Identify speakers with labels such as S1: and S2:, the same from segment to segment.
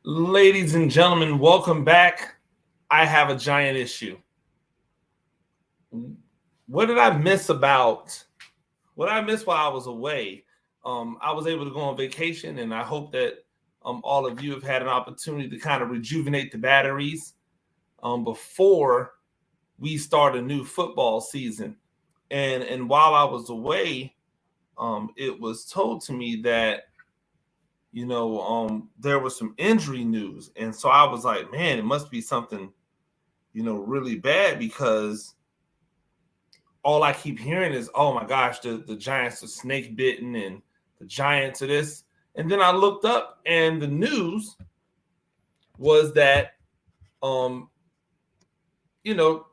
S1: Ladies and gentlemen, welcome back. I have a giant issue. What did I miss about what I missed while I was away? I was able to go on vacation, and I hope that all of you have had an opportunity to kind of rejuvenate the batteries before we start a new football season. And while I was away, it was told to me that there was some injury news, and so I was like, man, it must be something really bad because all I keep hearing is, oh my gosh, the Giants are snake bitten and the Giants are this. And then I looked up and the news was that, you know,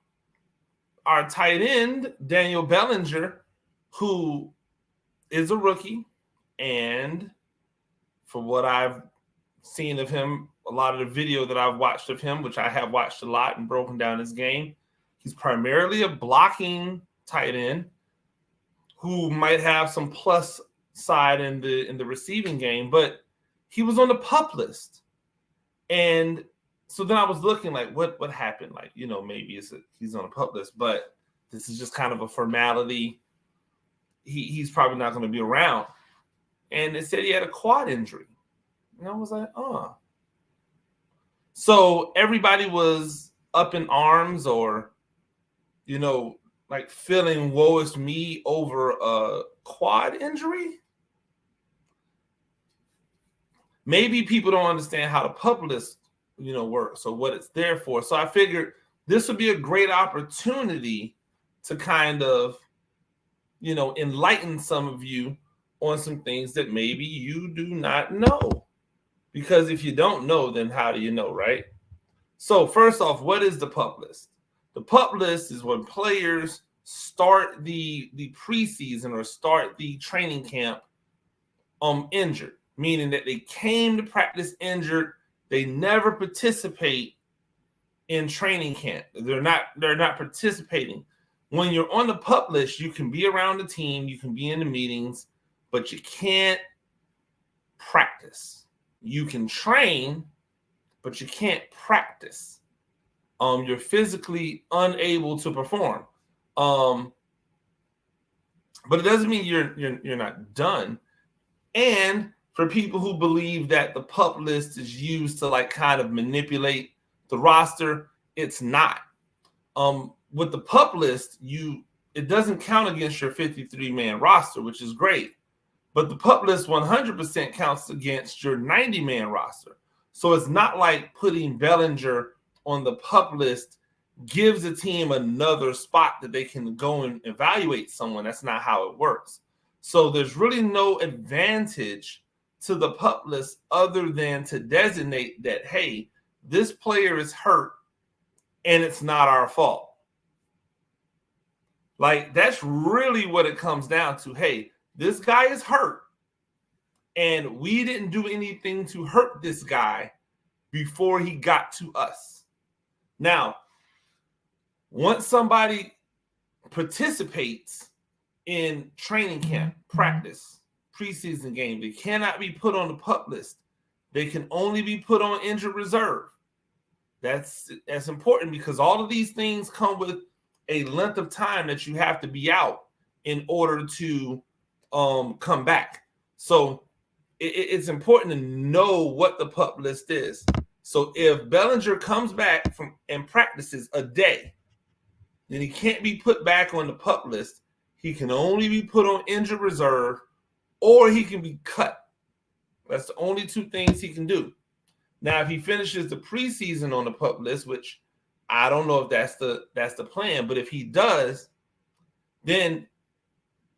S1: our tight end, Daniel Bellinger, who is a rookie, and for what I've seen of him, a lot of the video that I've watched of him, which I have watched a lot and broken down his game, he's primarily a blocking tight end who might have some plus side in the receiving game, but he was on the PUP list. And so then I was looking like, what happened? Like, maybe he's on a PUP list, but this is just kind of a formality. He's probably not going to be around. And it said he had a quad injury. And I was like, oh. So everybody was up in arms or, like feeling woe is me over a quad injury. Maybe people don't understand how the PUP list, works or what it's there for. So I figured this would be a great opportunity to kind of, enlighten some of you on some things that maybe you do not know. Because if you don't know, then how do you know, right? So first off, what is the PUP list? The PUP list is when players start the preseason or start the training camp injured, meaning that they came to practice injured. They never participate in training camp. They're not participating. When you're on the PUP list, you can be around the team, you can be in the meetings, but you can't practice. You can train, but you can't practice. You're physically unable to perform. But it doesn't mean you're not done. And for people who believe that the PUP list is used to like kind of manipulate the roster, it's not. With the PUP list, it doesn't count against your 53-man roster, which is great. But the PUP list 100% counts against your 90-man roster. So it's not like putting Bellinger on the PUP list gives a team another spot that they can go and evaluate someone. That's not how it works. So there's really no advantage to the PUP list other than to designate that, hey, this player is hurt and it's not our fault. Like, that's really what it comes down to. Hey, this guy is hurt, and we didn't do anything to hurt this guy before he got to us. Now, once somebody participates in training camp, practice, preseason game, they cannot be put on the PUP list. They can only be put on injured reserve. That's important because all of these things come with a length of time that you have to be out in order to come back. So it's important to know what the PUP list is. So if Bellinger comes back and practices a day, then he can't be put back on the PUP list. He can only be put on injured reserve, or he can be cut. That's the only two things he can do. Now, if he finishes the preseason on the PUP list, which I don't know if that's the plan, but if he does, then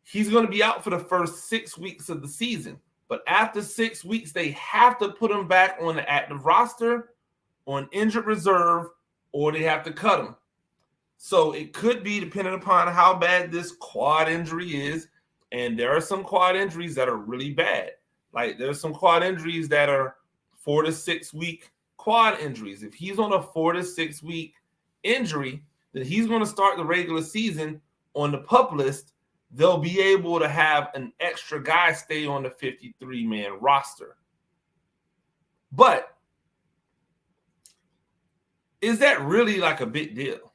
S1: he's going to be out for the first 6 weeks of the season. But after 6 weeks, they have to put him back on the active roster, on injured reserve, or they have to cut him. So it could be depending upon how bad this quad injury is. And there are some quad injuries that are really bad. Like there's some quad injuries that are 4 to 6 week quad injuries. If he's on a 4 to 6 week injury, then he's going to start the regular season on the PUP list. They'll be able to have an extra guy stay on the 53-man roster. But is that really like a big deal?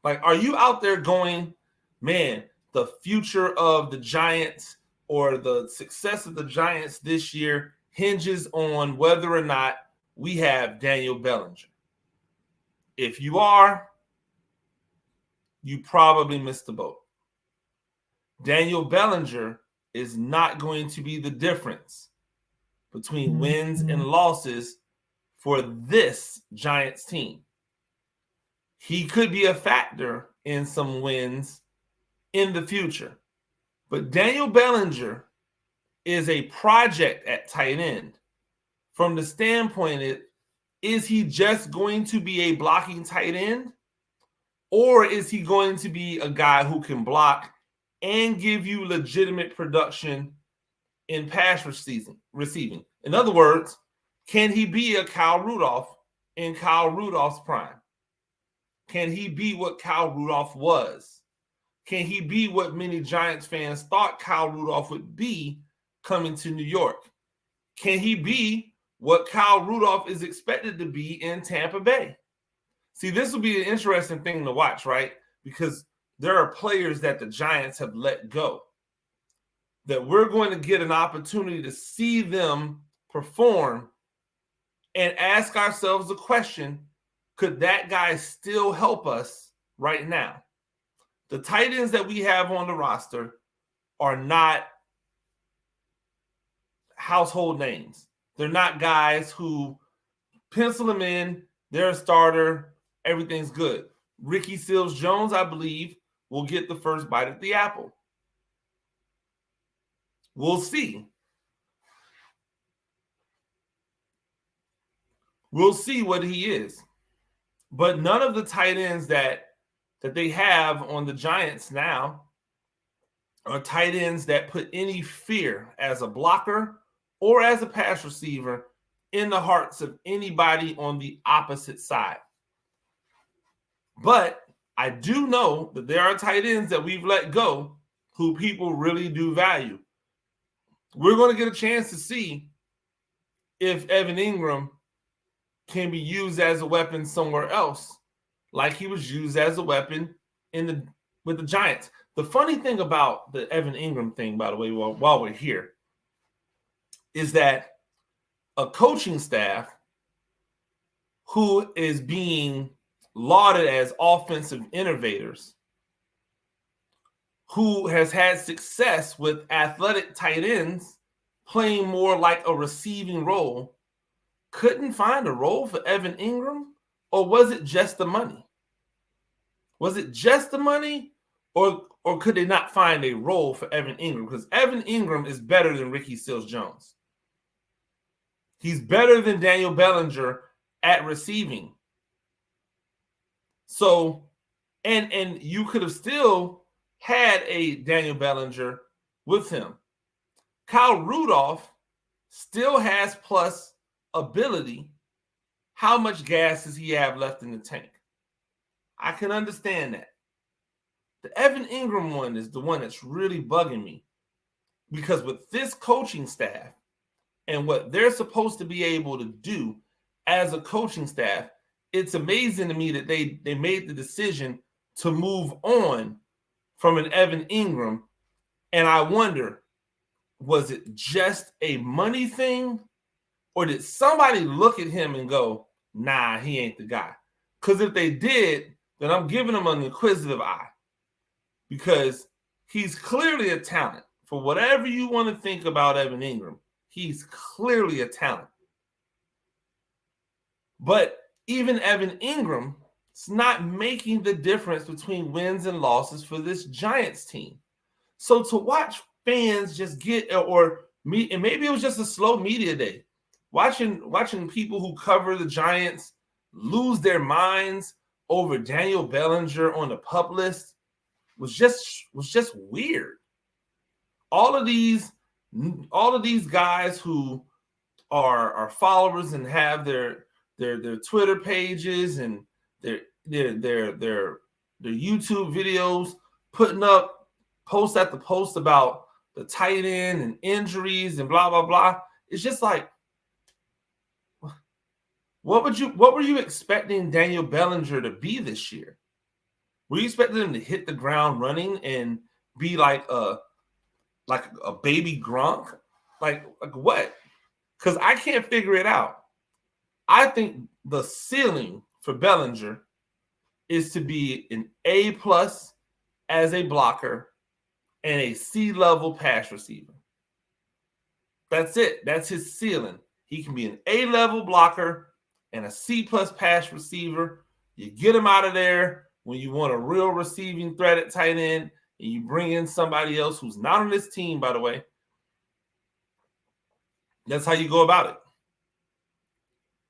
S1: Like, are you out there going, man, the future of the Giants or the success of the Giants this year hinges on whether or not we have Daniel Bellinger? If you are, you probably missed the boat. Daniel Bellinger is not going to be the difference between wins and losses for this Giants team. He could be a factor in some wins in the future. But Daniel Bellinger is a project at tight end. From the standpoint, is he just going to be a blocking tight end? Or is he going to be a guy who can block and give you legitimate production in pass receiving? In other words, can he be a Kyle Rudolph in Kyle Rudolph's prime? Can he be what Kyle Rudolph was? Can he be what many Giants fans thought Kyle Rudolph would be coming to New York? Can he be what Kyle Rudolph is expected to be in Tampa Bay? See, this will be an interesting thing to watch, right? Because there are players that the Giants have let go that we're going to get an opportunity to see them perform and ask ourselves the question, could that guy still help us right now? The tight ends that we have on the roster are not household names. They're not guys who pencil them in, they're a starter, everything's good. Ricky Seals-Jones, I believe, will get the first bite at the apple. We'll see. We'll see what he is. But none of the tight ends that they have on the Giants now are tight ends that put any fear as a blocker or as a pass receiver in the hearts of anybody on the opposite side. But I do know that there are tight ends that we've let go who people really do value. We're going to get a chance to see if Evan Engram can be used as a weapon somewhere else, like he was used as a weapon with the Giants. The funny thing about the Evan Engram thing, by the way, while we're here, is that a coaching staff who is being lauded as offensive innovators, who has had success with athletic tight ends playing more like a receiving role, couldn't find a role for Evan Engram? Or was it just the money? Was it just the money? Or could they not find a role for Evan Engram? Because Evan Engram is better than Ricky Seals-Jones. He's better than Daniel Bellinger at receiving. So, and you could have still had a Daniel Bellinger with him. Kyle Rudolph still has plus ability. How much gas does he have left in the tank? I can understand that. The Evan Engram one is the one that's really bugging me, because with this coaching staff and what they're supposed to be able to do as a coaching staff, it's amazing to me that they made the decision to move on from an Evan Engram. And I wonder, was it just a money thing? Or did somebody look at him and go, nah, he ain't the guy? Because if they did, then I'm giving him an inquisitive eye. Because he's clearly a talent. For whatever you want to think about Evan Engram, he's clearly a talent. But even Evan Engram is not making the difference between wins and losses for this Giants team. So to watch fans just get, and maybe it was just a slow media day, watching people who cover the Giants lose their minds over Daniel Bellinger on the PUP list was just weird. All of these guys who are followers and have their Twitter pages and their YouTube videos, putting up post after post about the tight end and injuries and blah blah blah. It's just like, What were you expecting Daniel Bellinger to be this year? Were you expecting him to hit the ground running and be like a baby Gronk? Like what? Because I can't figure it out. I think the ceiling for Bellinger is to be an A+ as a blocker and a C-level pass receiver. That's it. That's his ceiling. He can be an A-level blocker and a C+ pass receiver. You get him out of there when you want a real receiving threat at tight end, and you bring in somebody else who's not on this team, by the way. That's how you go about it.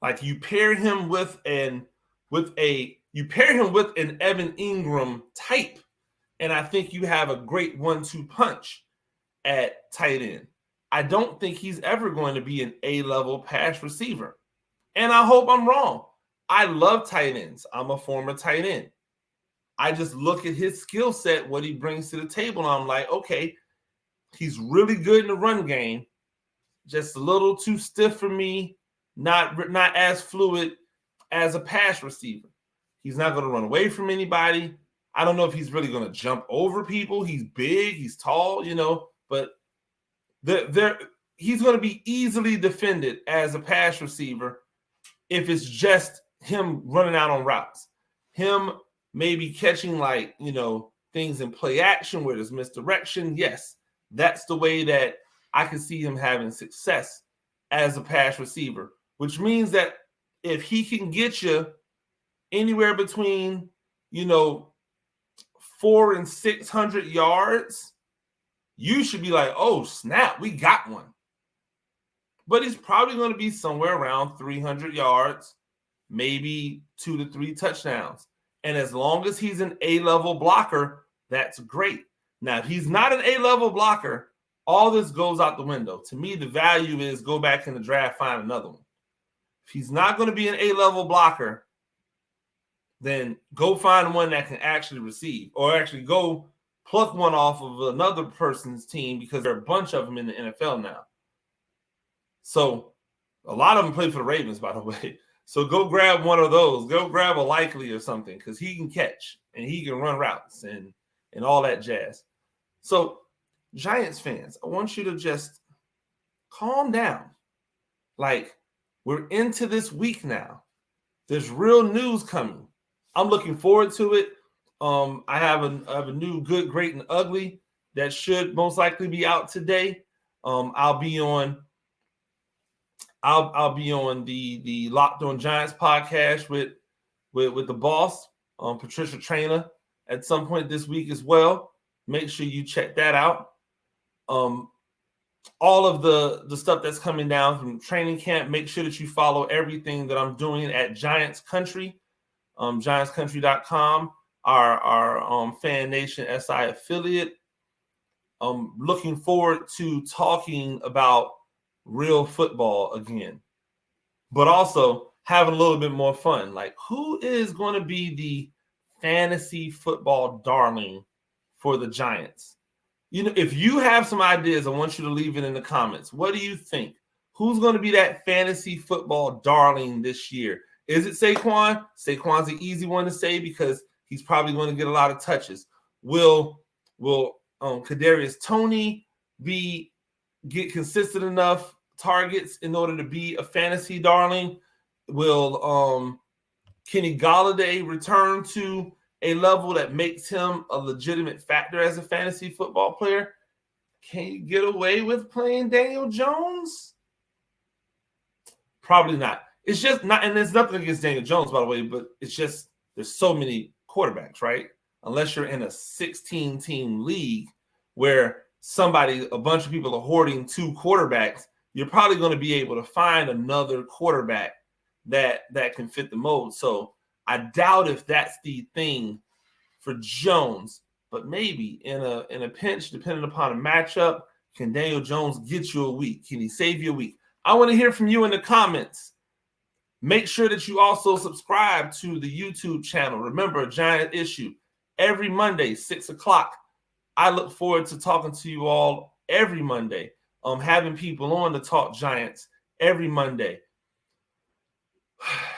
S1: Like you pair him with an Evan Engram type, and I think you have a great 1-2 punch at tight end. I don't think he's ever going to be an A-level pass receiver. And I hope I'm wrong. I love tight ends. I'm a former tight end. I just look at his skill set, what he brings to the table, and I'm like, okay, he's really good in the run game, just a little too stiff for me, not as fluid as a pass receiver. He's not going to run away from anybody. I don't know if he's really going to jump over people. He's big, he's tall, but he's going to be easily defended as a pass receiver if it's just him running out on routes. Him maybe catching things in play action where there's misdirection. Yes, that's the way that I can see him having success as a pass receiver, which means that if he can get you anywhere between, 400 and 600 yards, you should be like, oh, snap, we got one. But he's probably going to be somewhere around 300 yards, maybe 2 to 3 touchdowns. And as long as he's an A-level blocker, that's great. Now, if he's not an A-level blocker, all this goes out the window. To me, the value is go back in the draft, find another one. If he's not going to be an A-level blocker, then go find one that can actually receive, or actually go pluck one off of another person's team, because there are a bunch of them in the NFL now. So a lot of them play for the Ravens, by the way. So go grab one of those. Go grab a Likely or something, because he can catch and he can run routes and all that jazz. So Giants fans, I want you to just calm down. Like, we're into this week now. There's real news coming. I'm looking forward to it. I have a new Good, Great, and Ugly that should most likely be out today. I'll be on the Locked On Giants podcast with the boss, Patricia Traina, at some point this week as well. Make sure you check that out. All of the stuff that's coming down from training camp, make sure that you follow everything that I'm doing at Giants Country, giantscountry.com, our Fan Nation SI affiliate. Looking forward to talking about real football again, but also having a little bit more fun. Like, who is going to be the fantasy football darling for the Giants? If you have some ideas, I want you to leave it in the comments. What do you think? Who's going to be that fantasy football darling this year? Is it Saquon? Saquon's an easy one to say because he's probably going to get a lot of touches. Will Kadarius Toney get consistent enough targets in order to be a fantasy darling? Will Kenny Golladay return to a level that makes him a legitimate factor as a fantasy football player? Can you get away with playing Daniel Jones? Probably not. It's just not, and there's nothing against Daniel Jones, by the way, but it's just there's so many quarterbacks, right? Unless you're in a 16-team league where a bunch of people are hoarding 2 quarterbacks, you're probably going to be able to find another quarterback that can fit the mold. So I doubt if that's the thing for Jones, but maybe in a pinch, depending upon a matchup, can Daniel Jones get you a week? Can he save you a week? I want to hear from you in the comments. Make sure that you also subscribe to the YouTube channel. Remember, Giant Issue, every Monday, 6 o'clock. I look forward to talking to you all every Monday. Having people on to talk Giants every Monday.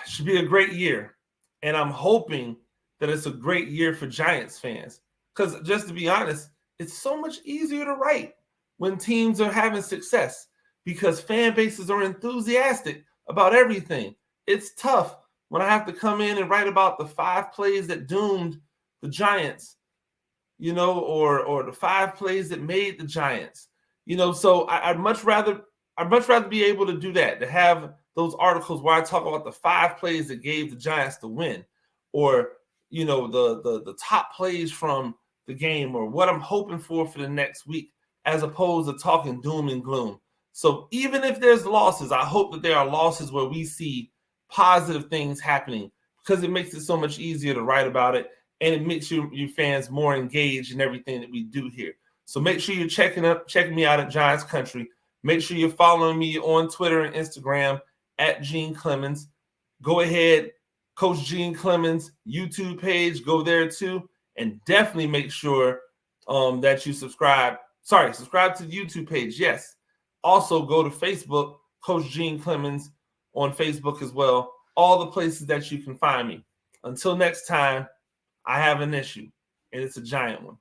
S1: should be a great year. And I'm hoping that it's a great year for Giants fans. Because just to be honest, it's so much easier to write when teams are having success because fan bases are enthusiastic about everything. It's tough when I have to come in and write about the 5 plays that doomed the Giants, or the 5 plays that made the Giants. So I'd much rather be able to do that, to have those articles where I talk about the 5 plays that gave the Giants the win, or the top plays from the game, or what I'm hoping for the next week, as opposed to talking doom and gloom. So even if there's losses, I hope that there are losses where we see positive things happening, because it makes it so much easier to write about it, and it makes your fans more engaged in everything that we do here. So make sure you're checking me out at Giants Country. Make sure you're following me on Twitter and Instagram at Gene Clemens. Go ahead, Coach Gene Clemens YouTube page, go there too, and definitely make sure that you subscribe. Subscribe to the YouTube page. Yes. Also go to Facebook, Coach Gene Clemens on Facebook as well. All the places that you can find me. Until next time, I have an issue, and it's a giant one.